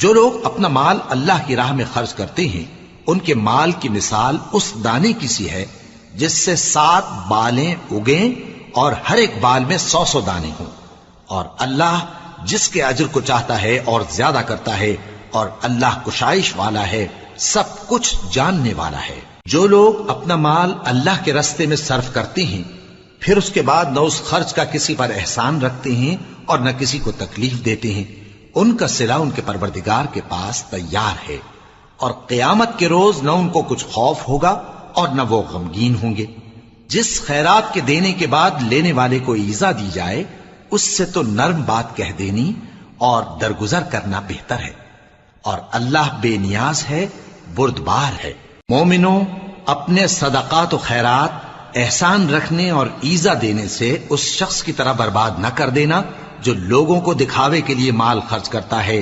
जो लोग अपना माल अल्लाह की राह में खर्च करते हैं, उनके माल की मिसाल उस दाने की सी है जिससे 7 बालें उगें और हर एक बाल में 100 दाने हों। और अल्लाह जिसके अजर को चाहता है और ज्यादा करता है, और अल्लाह कुशाइश वाला है, सब कुछ जानने वाला है। जो लोग अपना माल अल्लाह के रास्ते में सर्फ करते हैं, फिर उसके बाद न उस खर्च का किसी पर एहसान रखते हैं और न किसी को तकलीफ देते हैं, उनका सिला उनके परवरदिगार के पास तैयार है। और क़यामत के रोज न उनको कुछ खौफ होगा और न वो गमगीन होंगे। जिस खैरात के देने के बाद लेने वाले को ईजा दी जाए, उससे तो नर्म बात कह देनी और दरगुजर करना बेहतर है। और अल्लाह बेनियाज है, बुर्दबार है। मोमिनो, अपने सदकात और खैरात एहसान रखने और ईजा देने से उस शख्स की तरह बर्बाद न कर देना जो लोगों को दिखावे के लिए माल खर्च करता है